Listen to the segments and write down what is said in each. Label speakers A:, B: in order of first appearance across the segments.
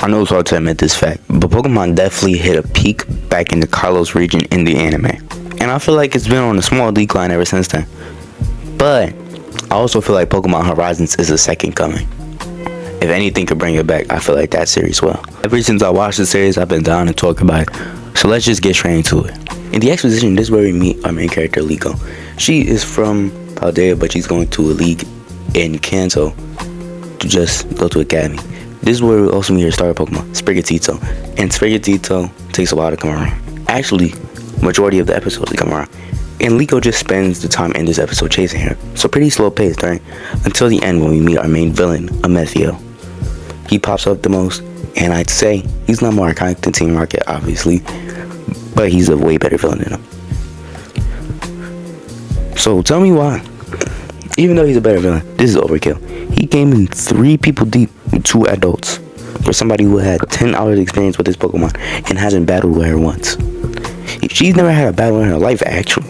A: I know it's hard to admit this fact, but Pokemon definitely hit a peak back in the Kalos region in the anime. And I feel like it's been on a small decline ever since then. But I also feel like Pokemon Horizons is a second coming. If anything could bring it back, I feel like that series will. Ever since I watched the series, I've been down to talk about it. So let's just get straight into it. In the exposition, this is where we meet our main character, Liko. She is from Paldea, but she's going to a league in Kanto to just go to academy. This is where we also meet her starter Pokemon, Sprigatito. And Sprigatito takes a while to come around. Actually, majority of the episodes to come around. And Liko just spends the time in this episode chasing her. So pretty slow paced, right? Until the end when we meet our main villain, Amethio. He pops up the most, and I'd say he's not more iconic than Team Rocket, obviously. But he's a way better villain than him. So tell me why. Even though he's a better villain, this is overkill. He came in 3 people deep with 2 adults. For somebody who had 10 hours experience with this Pokemon and hasn't battled with her once. She's never had a battle in her life, actually.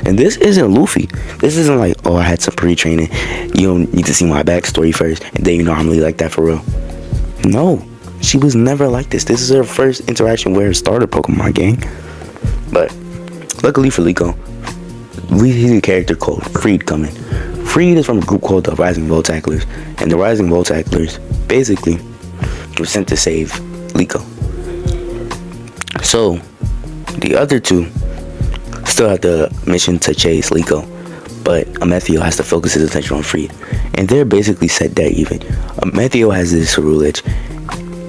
A: And this isn't Luffy. This isn't like, oh, I had some pre-training. You don't need to see my backstory first, and then you know I'm really like that for real. No, she was never like this. This is her first interaction with her starter Pokemon gang. But luckily for Liko, we see a character called Freed coming. Freed is from a group called the Rising Voltacklers, and the Rising Voltacklers basically were sent to save Liko. So the other 2 still have the mission to chase Liko, but Amethio has to focus his attention on Freed, and they're basically set dead even. Amethio has this Ceruledge,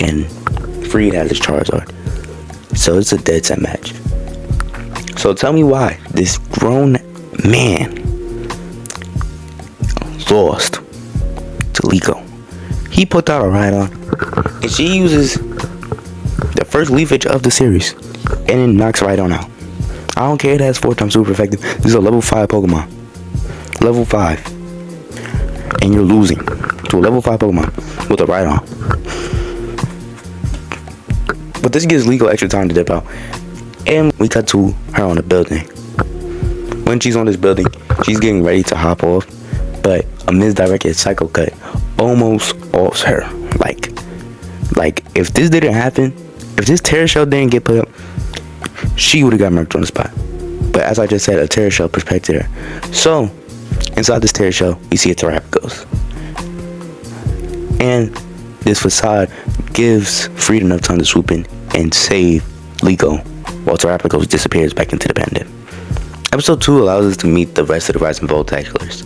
A: and Freed has his Charizard, so it's a dead set match. So tell me why this grown man lost to Liko. He put out a Rhydon, and she uses the first leafage of the series, and it knocks Rhydon out. I don't care, it has 4 times super effective. This is a level 5 Pokemon. Level 5. And you're losing to a level 5 Pokemon with a Rhydon. But this gives Liko extra time to dip out. And we cut to her on the building. When she's on this building, she's getting ready to hop off, but a misdirected Psycho Cut almost offs her. Like if this didn't happen, if this Terra Shell didn't get put up, she would have got murked on the spot. But as I just said, a Terra Shell protected her. So inside this Terra Shell, we see a Terrapagos. And this facade gives Freed enough time to swoop in and save Liko, while Terrapagos disappears back into the pendant. Episode 2 allows us to meet the rest of the Rising Voltacklers.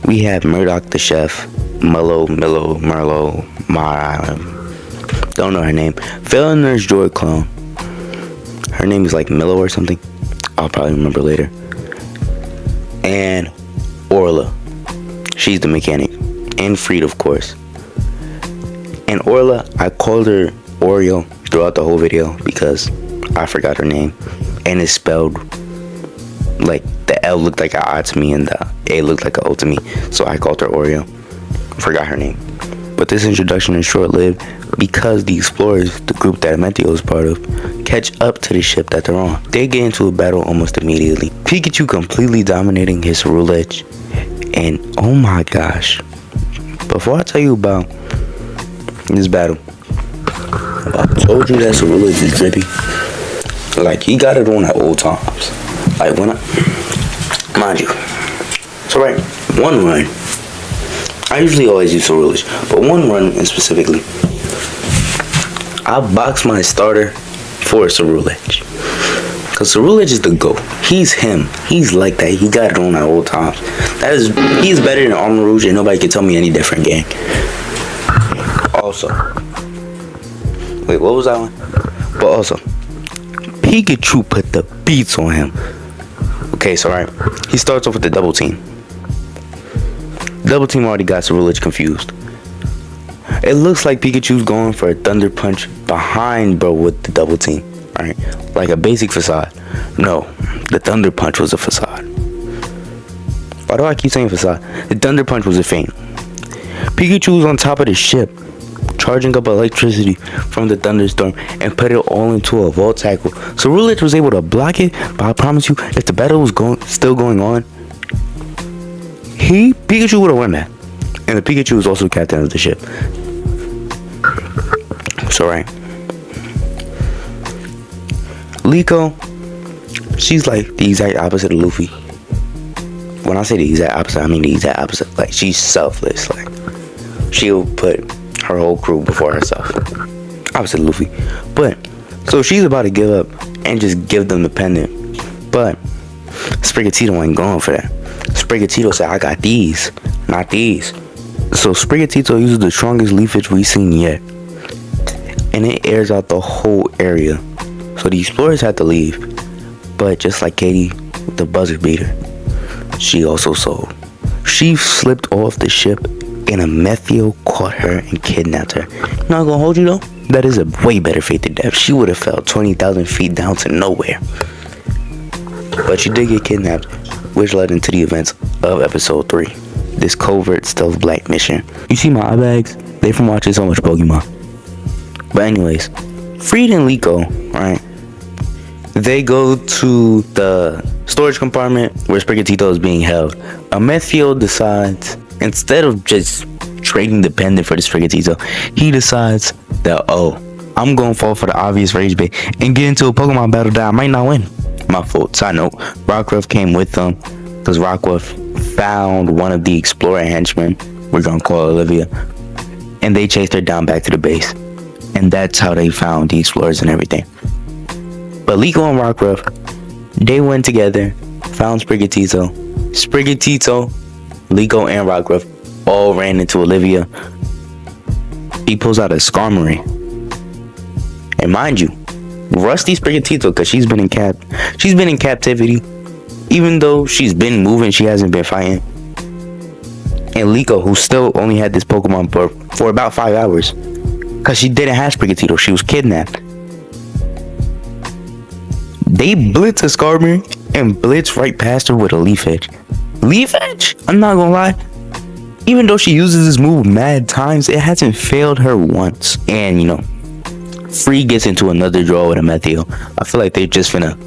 A: We have Murdoch the Chef, Merlo, don't know her name. Fail Nurse Joy clone. Her name is like Milo or something. I'll probably remember later. And Orla. She's the mechanic. And Freed, of course. And Orla, I called her Oreo throughout the whole video because I forgot her name. And it's spelled like the L looked like an I to me and the A looked like an O to me. So I called her Oreo. Forgot her name. But this introduction is short-lived because the explorers, the group that Amethio is part of, catch up to the ship that they're on. They get into a battle almost immediately. Pikachu completely dominating his Ceruledge. And oh my gosh. Before I tell you about this battle, I told you that Ceruledge is drippy. Like, he got it on at all times. Like, when mind you. So right, one run. I usually always use Ceruledge, but one run in specifically, I boxed my starter for Ceruledge. Cause Ceruledge is the GOAT. He's him. He's like that. He got it on at all times. He's better than Armor Rouge, and nobody can tell me any different, gang. Also, wait, what was that one? But also, Pikachu put the beats on him. Okay, so right, he starts off with the double team. Double team already got Ceruledge confused. It looks like Pikachu's going for a Thunder Punch behind bro with the double team, right? Like a basic facade. No, the Thunder Punch was a facade. Why do I keep saying facade? The Thunder Punch was a feint. Pikachu was on top of the ship, charging up electricity from the thunderstorm and put it all into a volt tackle. Ceruledge was able to block it, but I promise you, if the battle was still going on, Pikachu would have won that. And the Pikachu was also captain of the ship. So right, Liko, she's like the exact opposite of Luffy. When I say the exact opposite, I mean the exact opposite. Like, she's selfless. Like, she'll put her whole crew before herself. Opposite of Luffy. But so she's about to give up and just give them the pendant. But Sprigatito ain't going for that. Sprigatito said, I got these, not these. So Sprigatito uses the strongest leafage we've seen yet. And it airs out the whole area. So the explorers had to leave. But just like Katie with the buzzer beater, she also sold. She slipped off the ship and a Methio caught her and kidnapped her. Not gonna hold you though, that is a way better fate to death. She would have fell 20,000 feet down to nowhere. But she did get kidnapped, which led into the events of episode 3. This covert stealth black mission. You see my eye bags? They from watching so much Pokemon. But anyways, Freed and Liko, right? They go to the storage compartment where Sprigatito is being held. Methio decides, instead of just trading the pendant for the Sprigatito, he decides that, oh, I'm gonna fall for the obvious rage bait and get into a Pokemon battle that I might not win. My fault. Side note, Rockruff came with them because Rockruff found one of the explorer henchmen, we're gonna call Olivia, and they chased her down back to the base. And that's how they found the explorers and everything. But Liko and Rockruff, they went together, found Sprigatito, Liko, and Rockruff all ran into Olivia. He pulls out a Skarmory. And mind you, Rusty Sprigatito, because she's been in captivity. Even though she's been moving, she hasn't been fighting. And Liko, who still only had this Pokemon for about 5 hours, because she didn't have Sprigatito, she was kidnapped. They blitz a Skarmory and blitz right past her with a Leaf Edge. Leaf Edge? I'm not gonna lie. Even though she uses this move mad times, it hasn't failed her once. And, you know, Free gets into another draw with a Methio. I feel like they're just finna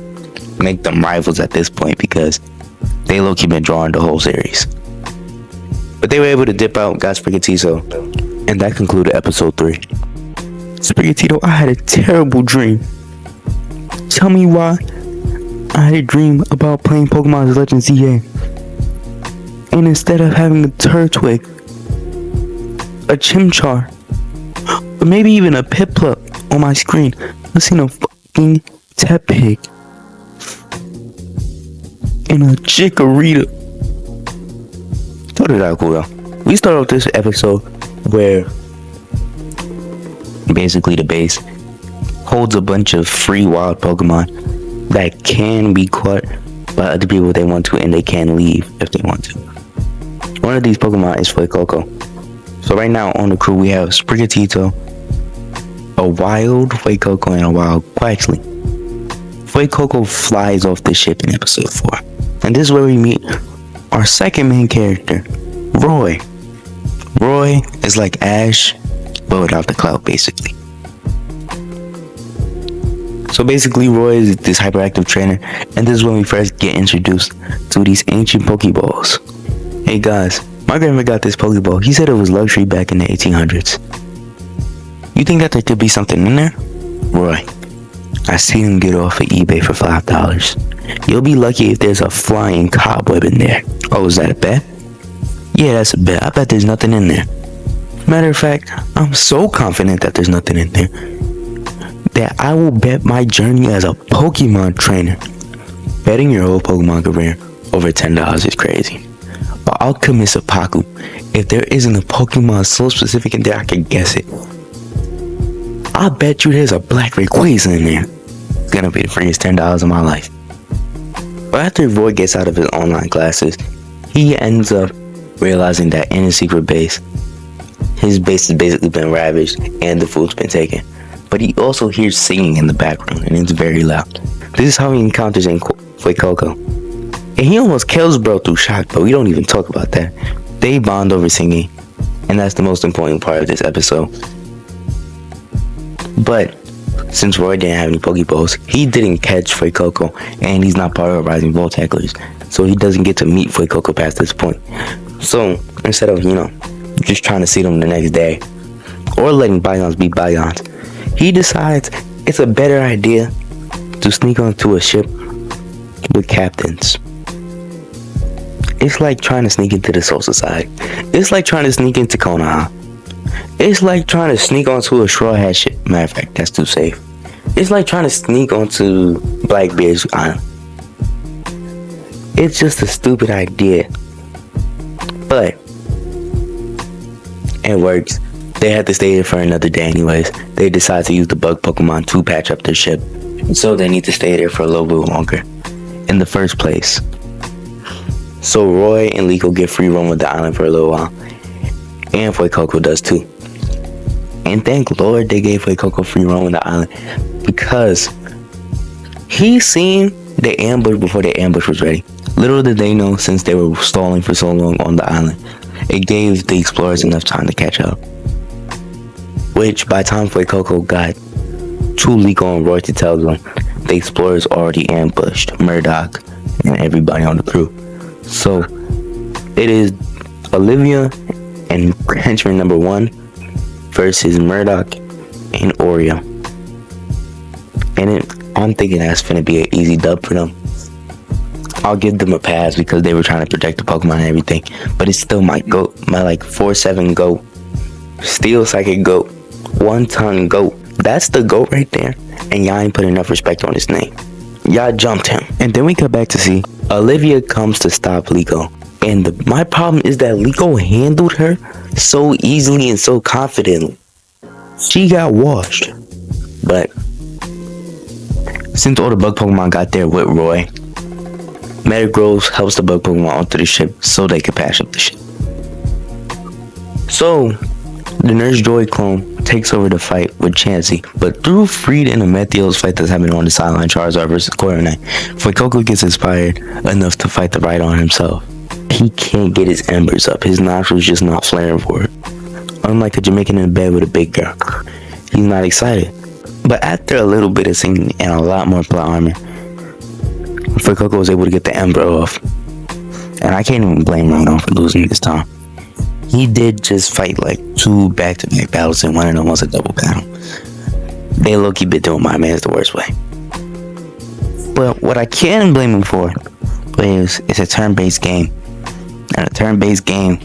A: make them rivals at this point because they low-key been drawing the whole series. But they were able to dip out, got Sprigatito, and that concluded episode 3. Sprigatito, I had a terrible dream. Tell me why. I had a dream about playing Pokemon Legends EA. And instead of having a Turtwig, a Chimchar, or maybe even a Piplup on my screen, I seen a fucking Tepig and a Chikorita. Totally that cool though. We start off this episode where basically the base holds a bunch of free wild Pokemon that can be caught by other people if they want to, and they can leave if they want to. One of these Pokemon is Fuecoco. So right now on the crew we have Sprigatito, a wild Fuecoco, and a wild Quaxly. Fuecoco flies off the ship in episode 4. And this is where we meet our second main character, Roy. Roy is like Ash, but without the clout, basically. So basically, Roy is this hyperactive trainer, and this is when we first get introduced to these ancient Pokeballs. Hey guys, my grandma got this Pokeball. He said it was luxury back in the 1800s. You think that there could be something in there? Roy, I seen him get off of eBay for $5. You'll be lucky if there's a flying cobweb in there. Oh, is that a bet? Yeah, that's a bet. I bet there's nothing in there. Matter of fact, I'm so confident that there's nothing in there that I will bet my journey as a Pokemon trainer. Betting your whole Pokemon career over $10 is crazy. But I'll commit seppuku if there isn't a Pokemon so specific in there I can guess it. I bet you there's a Black Rayquaza in there. It's gonna be the freest $10 of my life. But after Roy gets out of his online classes, he ends up realizing that in his secret base, his base has basically been ravaged and the food's been taken. But he also hears singing in the background, and it's very loud. This is how he encounters Fuecoco. And he almost kills bro through shock, but we don't even talk about that. They bond over singing, and that's the most important part of this episode. But since Roy didn't have any Pokeballs, he didn't catch Fuecoco, and he's not part of Rising Volt Tacklers, so he doesn't get to meet Fuecoco past this point. So instead of, just trying to see them the next day, or letting bygones be bygones, he decides it's a better idea to sneak onto a ship with captains. It's like trying to sneak into the Soul Society. It's like trying to sneak into Konoha. It's like trying to sneak onto a Straw Hat ship. Matter of fact, that's too safe. It's like trying to sneak onto Blackbeard's island. It's just a stupid idea. But it works. They had to stay there for another day anyways. They decide to use the bug Pokemon to patch up their ship. So they need to stay there for a little bit longer in the first place. So Roy and Liko get free roam with the island for a little while. And Fuecoco does too. And thank Lord they gave Fuecoco free roam with the island, because he seen the ambush before the ambush was ready. Little did they know, since they were stalling for so long on the island, it gave the explorers enough time to catch up. Which, by the time Fuecoco got to Liko and Roy to tell them, the explorers already ambushed Murdoch and everybody on the crew. So it is Olivia and henchman number 1 versus Murdoch and Oreo. And I'm thinking that's gonna be an easy dub for them. I'll give them a pass because they were trying to protect the Pokemon and everything, but it's still my goat, my like 4-7 goat, Steel Psychic goat, 1-ton goat. That's the goat right there, and y'all ain't put enough respect on his name. Y'all jumped him. And then we come back to see Olivia comes to stop Liko. And my problem is that Liko handled her so easily and so confidently. She got washed. But since all the bug Pokemon got there with Roy, Metagross helps the bug Pokemon onto the ship so they can patch up the ship. So the Nurse Joy clone takes over the fight with Chansey, but through Freed and Amethio's fight that's happening on the sideline, Charizard versus Corviknight, Fuecoco gets inspired enough to fight the Rhydon himself. He can't get his embers up. His nostrils just not flaring for it. Unlike a Jamaican in bed with a big girl, he's not excited. But after a little bit of singing and a lot more plot armor, Fuecoco was able to get the ember off. And I can't even blame Rhydon for losing this time. He did just fight like 2 back-to-back battles, and one of them was a double battle. They low-key been doing my man's the worst way. But what I can blame him for is it's a turn-based game. And a turn-based game,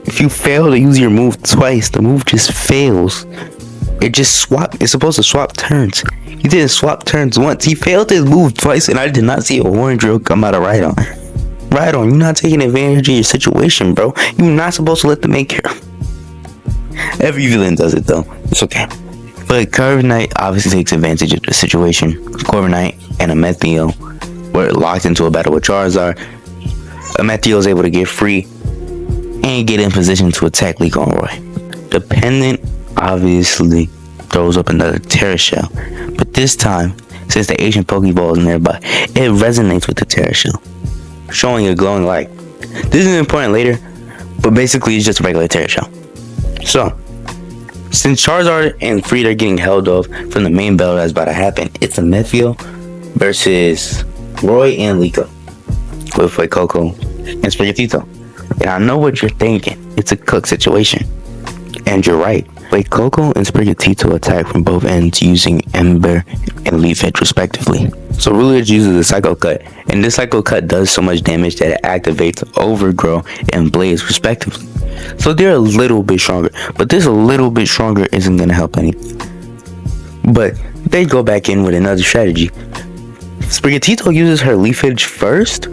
A: if you fail to use your move twice, the move just fails. It's supposed to swap turns. He didn't swap turns once. He failed his move twice, and I did not see a horn drill come out of Rhydon. Rhydon, you're not taking advantage of your situation, bro. You're not supposed to let them make care. Every villain does it, though. It's okay. But Corviknight obviously takes advantage of the situation. Corviknight and Amethio were locked into a battle with Charizard. Amethio is able to get free and get in position to attack Liko and Roy. The pendant obviously throws up another Terra Shell, but this time, since the Asian Pokeball is nearby, it resonates with the Terra Shell, showing a glowing light. This is important later, but basically it's just a regular Terra Shell. So, since Charizard and Freed are getting held off from the main battle that's about to happen, it's Amethio versus Roy and Liko with Fuecoco and Sprigatito. And I know what you're thinking. It's a cook situation. And you're right. Fuecoco and Sprigatito attack from both ends using Ember and Leaf Edge respectively. So Rulage uses a Psycho Cut, and this Psycho Cut does so much damage that it activates Overgrow and Blaze respectively. So they're a little bit stronger, but this a little bit stronger isn't going to help anything. But they go back in with another strategy. Sprigatito uses her Leaf Edge first,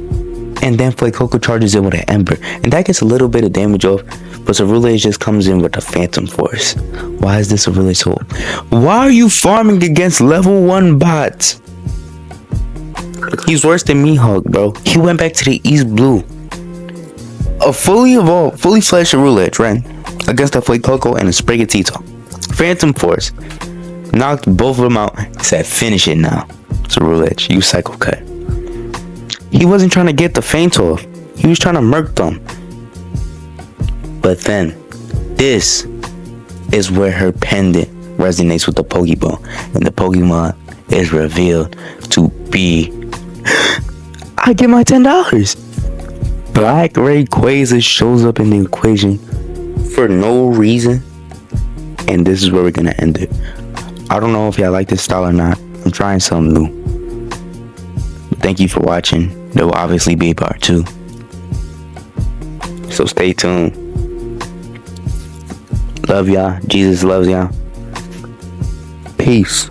A: and then Fuecoco charges in with an Ember, and that gets a little bit of damage off, but Cerulege just comes in with a Phantom Force. Why is this Cerulege so? Why are you farming against level 1 bots? He's worse than Mihawk, bro. He went back to the East Blue. A fully evolved, fully fledged Cerulege ran against a Fuecoco and a Sprigatito. Phantom Force knocked both of them out. Said, finish it now. Cerulege, you Psycho Cut. He wasn't trying to get the feint off. He was trying to murk them. But then, this is where her pendant resonates with the Pokeball. And the Pokemon is revealed to be... I get my $10. Black Ray Quasar shows up in the equation for no reason. And this is where we're going to end it. I don't know if y'all like this style or not. I'm trying something new. But thank you for watching. There will obviously be a part 2. So stay tuned. Love y'all. Jesus loves y'all. Peace.